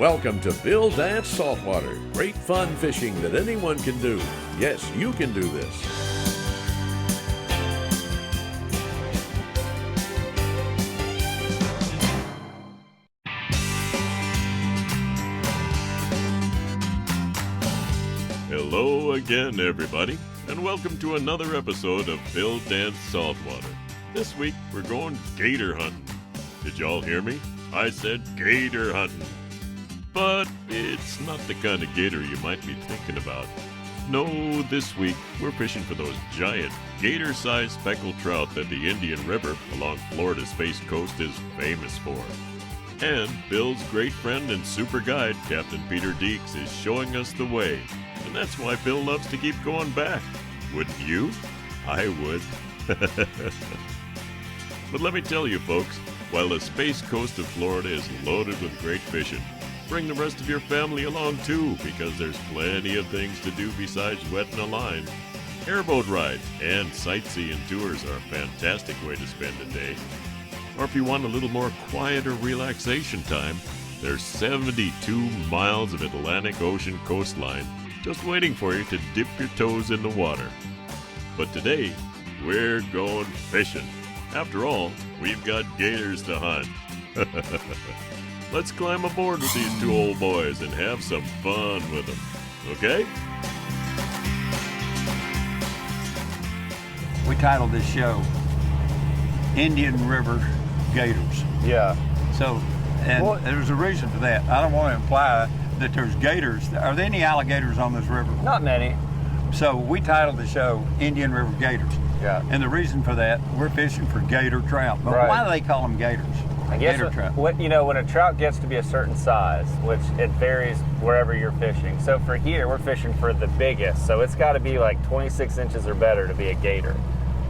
Welcome to Bill Dance Saltwater. Great fun fishing that anyone can do. Yes, you can do this. Hello again, everybody, and welcome to another episode of Bill Dance Saltwater. This week, we're going gator hunting. Did y'all hear me? I said gator hunting. But it's not the kind of gator you might be thinking about. No, this week, we're fishing for those giant, gator-sized speckled trout that the Indian River along Florida's Space Coast is famous for. And Bill's great friend and super guide, Captain Peter Deeks, is showing us the way. And that's why Bill loves to keep going back. Wouldn't you? I would. But let me tell you, folks, while the Space Coast of Florida is loaded with great fishing, bring the rest of your family along too, because there's plenty of things to do besides wetting a line. Airboat rides and sightseeing tours are a fantastic way to spend a day. Or if you want a little more quiet or relaxation time, there's 72 miles of Atlantic Ocean coastline just waiting for you to dip your toes in the water. But today, we're going fishing. After all, we've got gators to hunt. Let's climb aboard with these two old boys and have some fun with them, okay? We titled this show Indian River Gators. Yeah. So, and there's a reason for that. I don't want to imply that there's gators. Are there any alligators on this river? Not many. So we titled the show Indian River Gators. Yeah. And the reason for that, we're fishing for gator trout. But Right. why do they call them gators? I guess Gator trout. when a trout gets to be a certain size, which it varies wherever you're fishing. So for here, we're fishing for the biggest. So it's got to be like 26 inches or better to be a gator,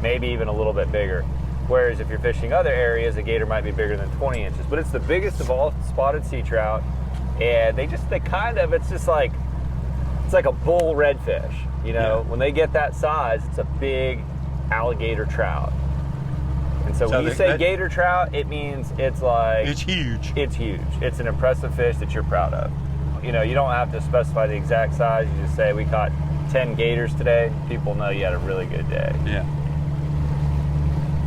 maybe even a little bit bigger. Whereas if you're fishing other areas, a gator might be bigger than 20 inches. But it's the biggest of all spotted sea trout, and it's like a bull redfish. You know, when they get that size, it's a big alligator trout. And so when you say gator trout, it means it's like... It's huge. It's huge. It's an impressive fish that you're proud of. You know, you don't have to specify the exact size. You just say, we caught 10 gators today. People know you had a really good day. Yeah.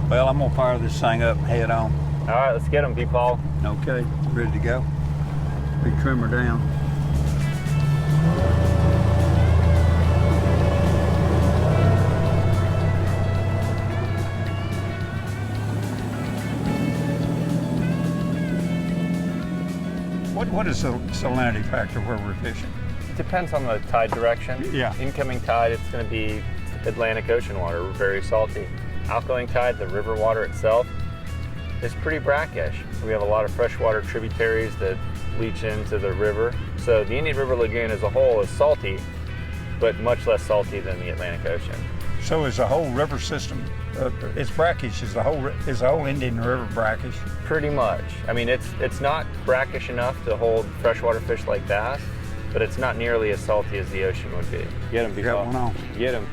Well, I'm going to fire this thing up and head on. All right, let's get them, P-Paul. Okay, ready to go. Big trimmer down. What is the salinity factor where we're fishing? It depends on the tide direction. Yeah. Incoming tide, it's going to be Atlantic Ocean water, very salty. Outgoing tide, the river water itself, is pretty brackish. We have a lot of freshwater tributaries that leach into the river. So the Indian River Lagoon as a whole is salty, but much less salty than the Atlantic Ocean. So is the whole river system, it's brackish, is the whole Indian River brackish? Pretty much. I mean, it's not brackish enough to hold freshwater fish like bass, but it's not nearly as salty as the ocean would be. Get him, Got one on. Get him.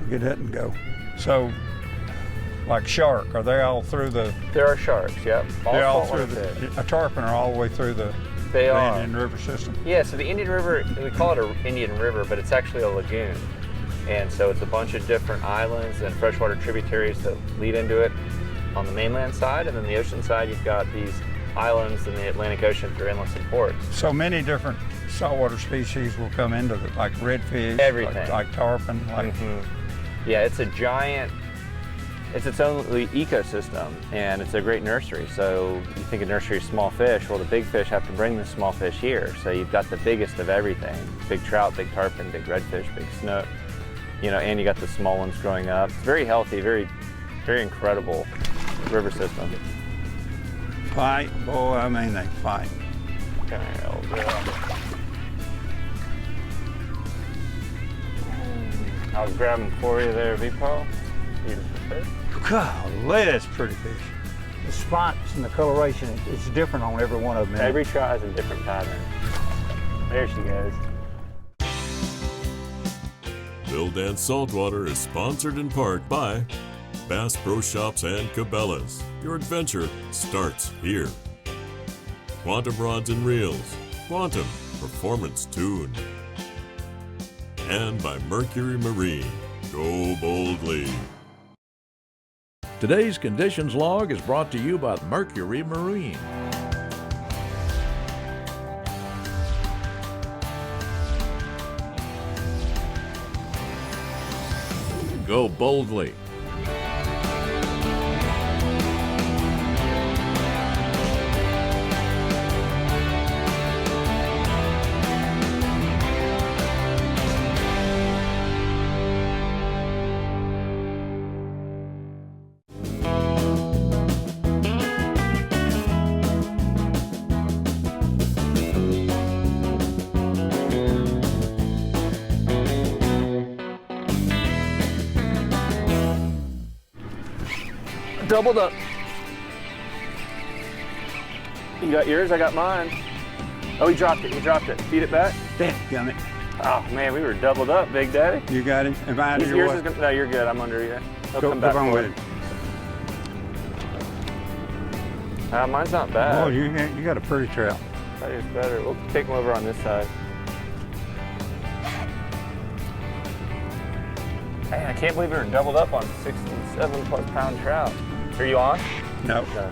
Get that and go. So, like shark, are they all through the... There are sharks, yep. They're all through a tarpon are all the way through the Indian River system. Yeah, so the Indian River, we call it an Indian River, but it's actually a lagoon. And so it's a bunch of different islands and freshwater tributaries that lead into it on the mainland side. And then the ocean side, you've got these islands in the Atlantic Ocean through inlets and ports. So many different saltwater species will come into it, like redfish, everything. like tarpon. Like Yeah, it's a giant, it's its own ecosystem, and it's a great nursery. So you think a nursery of small fish, well, the big fish have to bring the small fish here. So you've got the biggest of everything. Big trout, big tarpon, big redfish, big snook, and you got the small ones growing up. It's very healthy, very, very incredible river system. Fight, boy, I mean they fight. I'll grab them for you there, V-Paul. Beautiful fish. Golly, that's pretty fish. The spots and the coloration, it's different on every one of them. Every trout has a different pattern. There she goes. Bill Dance Saltwater is sponsored in part by Bass Pro Shops and Cabela's. Your adventure starts here. Quantum Rods and Reels. Quantum Performance Tuned. And by Mercury Marine. Go boldly. Today's Conditions Log is brought to you by Mercury Marine. Go boldly. Doubled up. You got yours, I got mine. Oh, he dropped it. Feed it back. Dadgummit. Oh man, we were doubled up, Big Daddy. You got him? Am I under your Yours way? is gonna, no, you're good. I'm under you. He'll Go come back on for with it. it. Mine's not bad. Oh, you got a pretty trout. That is better. We'll take him over on this side. Man, I can't believe we were doubled up on 67+ pound trout. Are you on? No. No.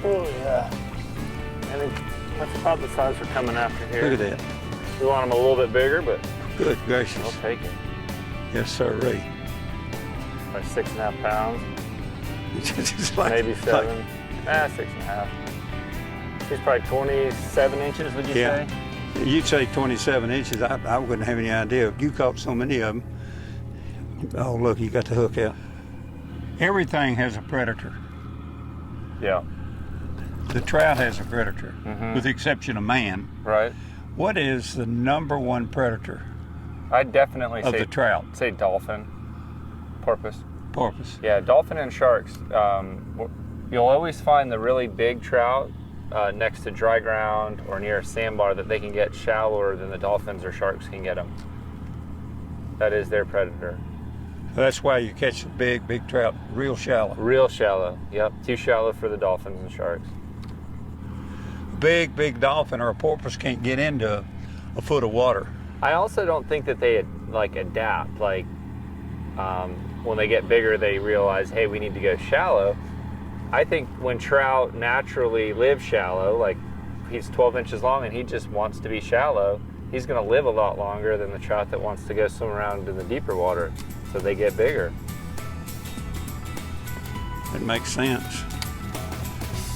Oh yeah. I think that's about the size we're coming after here. Look at that. We want them a little bit bigger, but Good gracious. I'll take it. Yes, sirree. By 6.5 pounds, Just like, maybe 7. 6.5. He's probably 27 inches, would you Yeah. say? You'd say 27 inches. I wouldn't have any idea. You caught so many of them. Oh, look, you got the hook out. Everything has a predator. Yeah. The trout has a predator, Mhm. with the exception of man. Right. What is the #1 predator I'd definitely of the trout? say dolphin, porpoise. Porpoise. Yeah, dolphin and sharks. You'll always find the really big trout next to dry ground or near a sandbar that they can get shallower than the dolphins or sharks can get them. That is their predator. That's why you catch the big trout real shallow. Real shallow. Yep, too shallow for the dolphins and sharks. Big dolphin or a porpoise can't get into a foot of water. I also don't think that they like adapt. Like when they get bigger, they realize, hey, we need to go shallow. I think when trout naturally live shallow, like he's 12 inches long and he just wants to be shallow, he's going to live a lot longer than the trout that wants to go swim around in the deeper water. So they get bigger. It makes sense.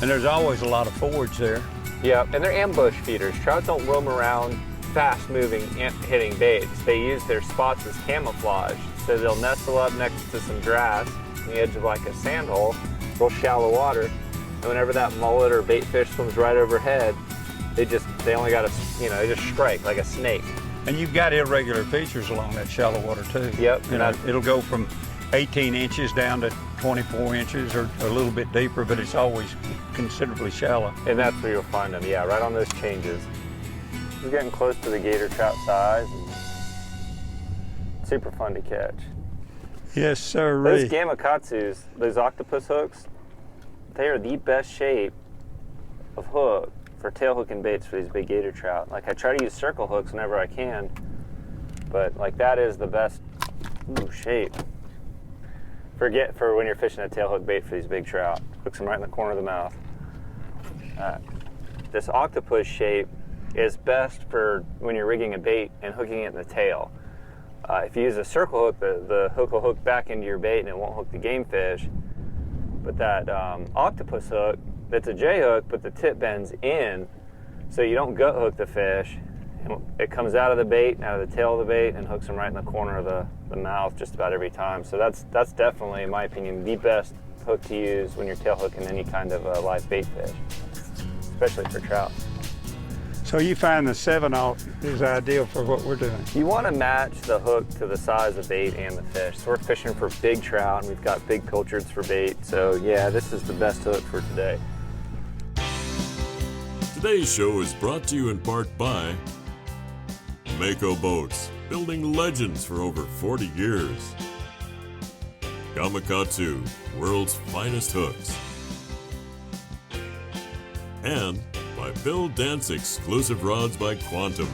And there's always a lot of forage there. Yeah, and they're ambush feeders. Trout don't roam around fast moving, hitting baits. They use their spots as camouflage. So they'll nestle up next to some grass on the edge of like a sand hole, real shallow water. And whenever that mullet or bait fish swims right overhead, they only got they just strike like a snake. And you've got irregular features along that shallow water too. Yep. You know, it'll go from 18 inches down to 24 inches or a little bit deeper, but it's always considerably shallow. And that's where you'll find them, yeah, right on those changes. We're getting close to the gator trout size. And super fun to catch. Yes, sir. Those gamakatsus, those octopus hooks, they are the best shape of hook for tail hooking baits for these big gator trout. Like I try to use circle hooks whenever I can, but like that is the best shape. For when you're fishing a tail hook bait for these big trout. Hooks them right in the corner of the mouth. This octopus shape is best for when you're rigging a bait and hooking it in the tail. If you use a circle hook, the hook will hook back into your bait and it won't hook the game fish. But that octopus hook, that's a J hook, but the tip bends in, so you don't gut hook the fish. It comes out of the bait, out of the tail of the bait, and hooks them right in the corner of the mouth just about every time. So that's definitely, in my opinion, the best hook to use when you're tail hooking any kind of live bait fish, especially for trout. So you find the 7/0 is ideal for what we're doing. You want to match the hook to the size of bait and the fish. So we're fishing for big trout, and we've got big pilchards for bait. So yeah, this is the best hook for today. Today's show is brought to you in part by Mako Boats, building legends for over 40 years. Gamakatsu, world's finest hooks. And by Bill Dance exclusive rods by Quantum.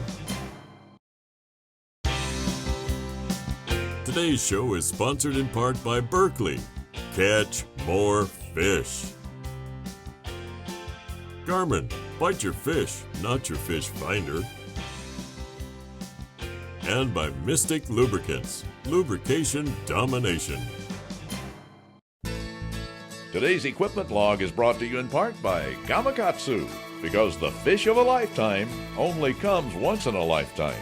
Today's show is sponsored in part by Berkeley. Catch more fish. Garmin, bite your fish, not your fish finder. And by Mystic Lubricants, lubrication domination. Today's equipment log is brought to you in part by Gamakatsu, because the fish of a lifetime only comes once in a lifetime.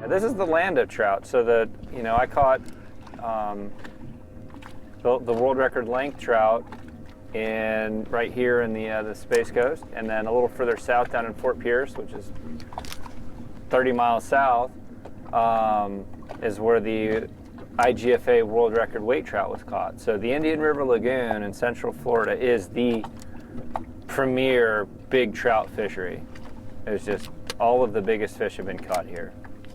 This is the land of trout. So I caught the world record length trout right here in the Space Coast, and then a little further south down in Fort Pierce, which is 30 miles south, is where the IGFA world record weight trout was caught. So the Indian River Lagoon in Central Florida is the premier big trout fishery. It's just all of the biggest fish have been caught here.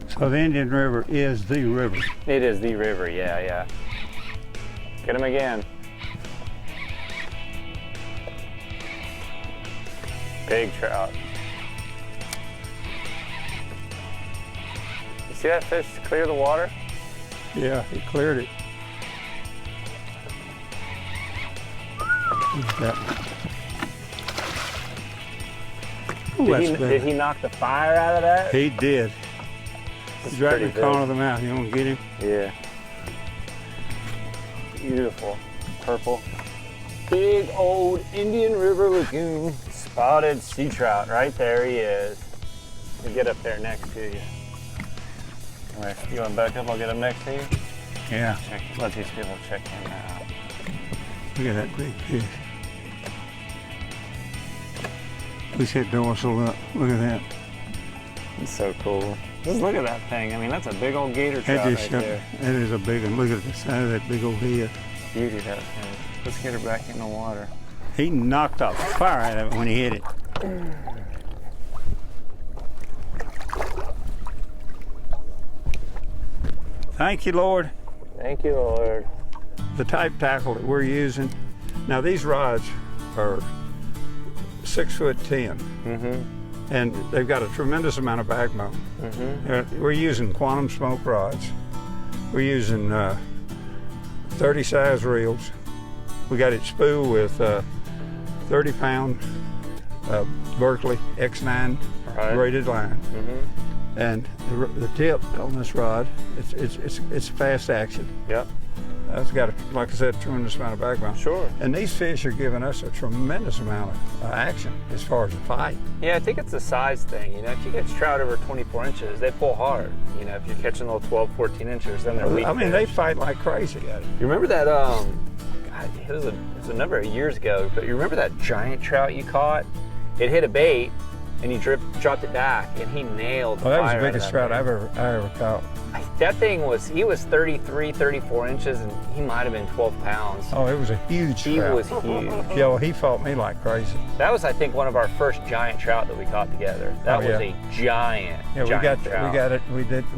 So the Indian River is the river. It is the river, yeah. Get him again. Big trout. You see that fish clear the water? Yeah, he cleared it. Did he knock the fire out of that? He did. He's right in the corner of the mouth. You want to get him? Yeah. Beautiful. Purple. Big old Indian River Lagoon spotted sea trout. Right there he is. We'll get up there next to you. All right, you want to back up? I'll get him next to you. Yeah. Let these people check him out. Look at that big fish. Push that dorsal up. Look at that. It's so cool. Just look at that thing. I mean, that's a big old gator trout right there. That is a big one. Look at the side of that big old head. Beauty, that thing. Let's get her back in the water. He knocked the fire out of it when he hit it. Thank you, Lord. Thank you, Lord. The type tackle that we're using. Now these rods are 6'10". And they've got a tremendous amount of backbone. We're using quantum smoke rods. We're using 30 size reels. We got it spooled with 30-pound Berkeley X9 braided line. And the tip on this rod, it's fast action. Yep. It's got, like I said, a tremendous amount of backbone. Sure. And these fish are giving us a tremendous amount of action as far as the fight. Yeah, I think it's a size thing. You know, if you catch trout over 24 inches, they pull hard. You know, if you're catching little 12, 14 inches, then they're weak. I mean, they fight like crazy. You remember that, God, it was a number of years ago, but you remember that giant trout you caught? It hit a bait, and he dropped it back, and he nailed the fire. Well, that was the biggest trout I ever caught. That thing he was 33, 34 inches, and he might have been 12 pounds. Oh, it was a huge trout. He was huge. Yeah, well, he fought me like crazy. That was, I think, one of our first giant trout that we caught together. That was a giant, trout. We got it.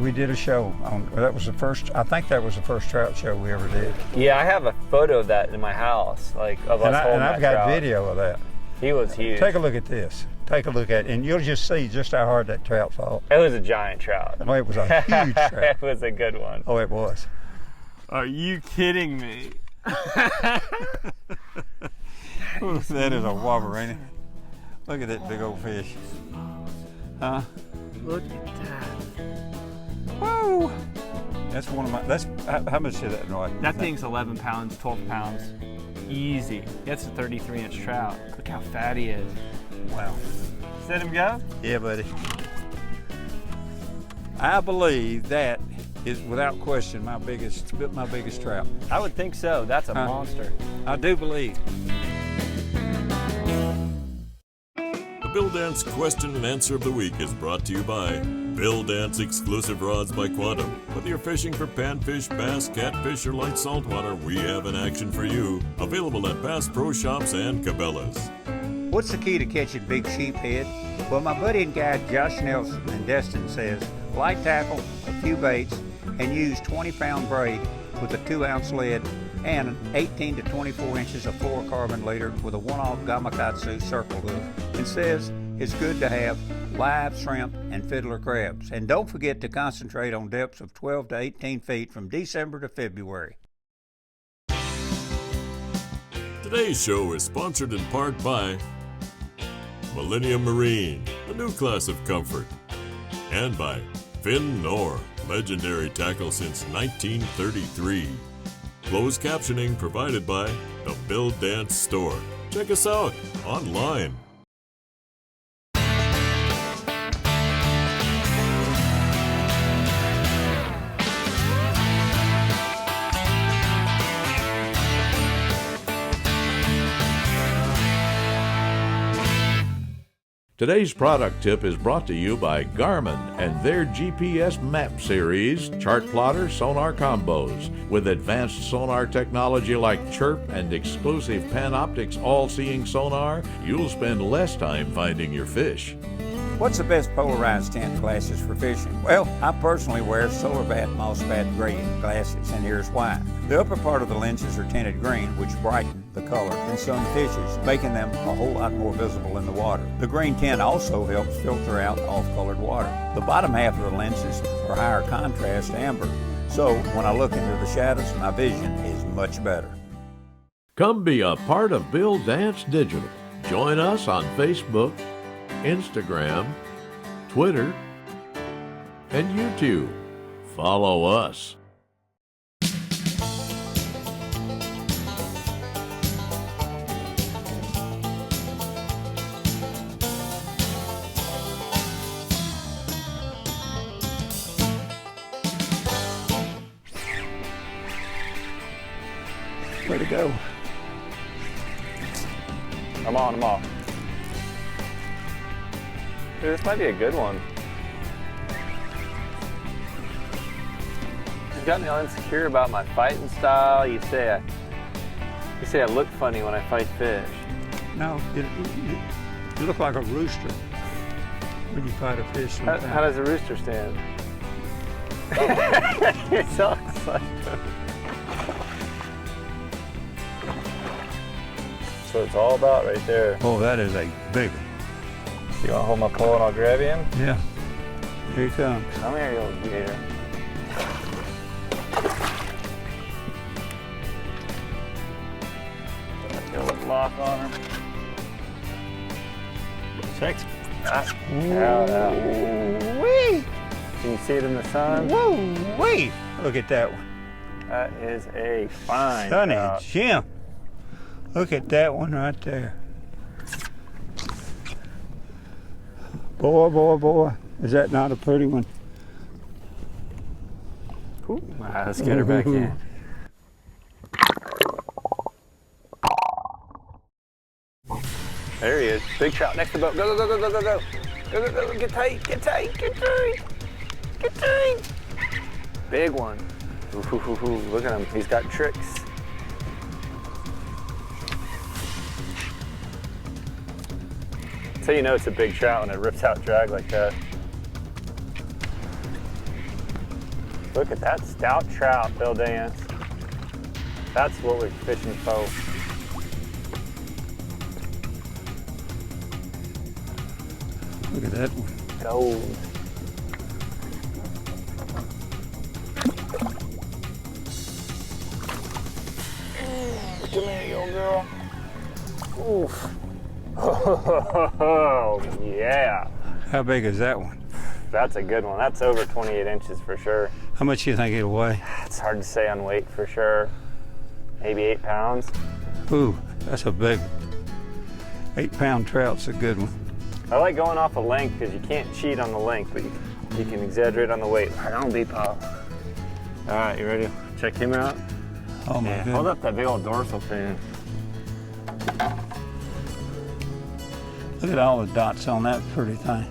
We did a show on. That was the first. I think that was the first trout show we ever did. Yeah, I have a photo of that in my house, like of us holding that trout. And I've got video of that. He was huge. Take a look at this. Take a look at it, and you'll just see just how hard that trout fought. It was a giant trout. Oh, it was a huge trout. It was a good one. Oh, it was. Are you kidding me? Ooh, that is a whopper, ain't it? Look at that big old fish. Huh? Look at that. Whoa! That's one of my. That's how much is that, Roy? That thing's 11 pounds, 12 pounds. Easy. That's a 33-inch trout. Look how fat he is. Wow. Let him go? Yeah, buddy. I believe that is without question my biggest trout. I would think so. That's a monster. I do believe. The Bill Dance Question and Answer of the Week is brought to you by Bill Dance Exclusive Rods by Quantum. Whether you're fishing for panfish, bass, catfish, or light saltwater, we have an action for you. Available at Bass Pro Shops and Cabela's. What's the key to catching big sheephead? Well, my buddy and guide Josh Nelson in Destin says light tackle, a few baits, and use 20-pound braid with a 2-ounce lead and 18 to 24 inches of fluorocarbon leader with a 1-aught Gamakatsu circle hook, and says it's good to have live shrimp and fiddler crabs. And don't forget to concentrate on depths of 12 to 18 feet from December to February. Today's show is sponsored in part by Millennium Marine, the new class of comfort, and by Finn Nor, legendary tackle since 1933. Closed captioning provided by the Bill Dance Store. Check us out online. Today's product tip is brought to you by Garmin and their GPS map series, chart plotter sonar combos. With advanced sonar technology like Chirp and exclusive Panoptix all-seeing sonar, you'll spend less time finding your fish. What's the best polarized tint glasses for fishing? Well, I personally wear Solarbat Mossbat Gradient glasses, and here's why. The upper part of the lenses are tinted green, which brighten the color in some fishes, making them a whole lot more visible in the water. The green tint also helps filter out off-colored water. The bottom half of the lenses are higher contrast amber, so when I look into the shadows, my vision is much better. Come be a part of Bill Dance Digital. Join us on Facebook, Instagram, Twitter, and YouTube. Follow us. Way to go. I'm on. Dude, this might be a good one. You've got me all insecure about my fighting style. You say I look funny when I fight fish. No, you look like a rooster when you fight a fish. How does a rooster stand? You're so excited. That's what it's all about right there. Oh, that is a big one. You want to hold my pole and I'll grab him? Yeah. Here he comes. Come here, you old gator. Get a little lock on him. Sexy. Woo-wee! Can you see it in the sun? Woo-wee! Look at that one. That is a fine Sunny trout. Jim. Look at that one right there. Boy. Is that not a pretty one? All right, let's get her back in. There he is. Big trout next to the boat. Go. Go. Get tight. Big one. Ooh, look at him. He's got tricks. So you know it's a big trout when it rips out drag like that. Look at that stout trout, Bill Dance. That's what we're fishing for. Look at that one. Gold. Come here, you old girl. Oof. Oh, yeah. How big is that one? That's a good one. That's over 28 inches for sure. How much do you think it'll weigh? It's hard to say on weight for sure. Maybe 8 pounds. Ooh, that's a big one. 8-pound trout's a good one. I like going off a length because you can't cheat on the length, but you can exaggerate on the weight. Right on, B-Pop. All right, you ready to check him out? Oh my Yeah, goodness. hold up that big old dorsal fin. Look at all the dots on that pretty thing.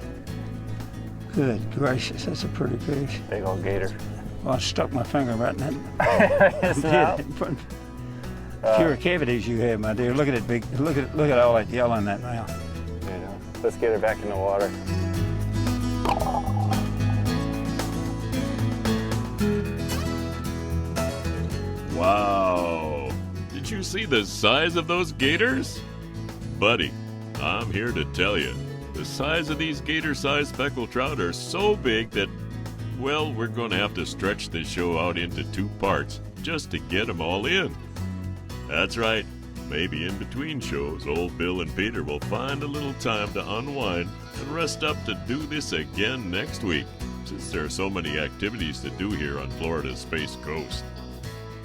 Good gracious, that's a pretty fish. Big old gator. Well, I stuck my finger right in that. It's out. Pure cavities you have, my dear. Look at it, big. Look at all that yellow in that mouth. Yeah. Let's get her back in the water. Wow! Did you see the size of those gators? Buddy, I'm here to tell you, the size of these gator-sized speckled trout are so big that, well, we're going to have to stretch this show out into 2 parts just to get them all in. That's right. Maybe in between shows, old Bill and Peter will find a little time to unwind and rest up to do this again next week, since there are so many activities to do here on Florida's Space Coast.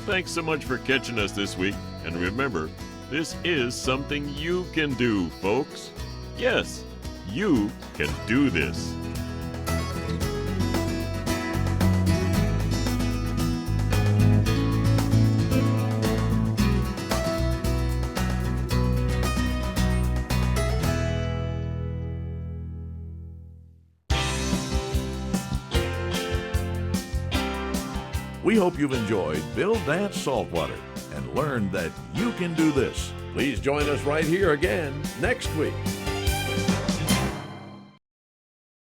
Thanks so much for catching us this week, and remember, this is something you can do, folks. Yes, you can do this. We hope you've enjoyed Bill Dance Saltwater and learned that you can do this. Please join us right here again next week.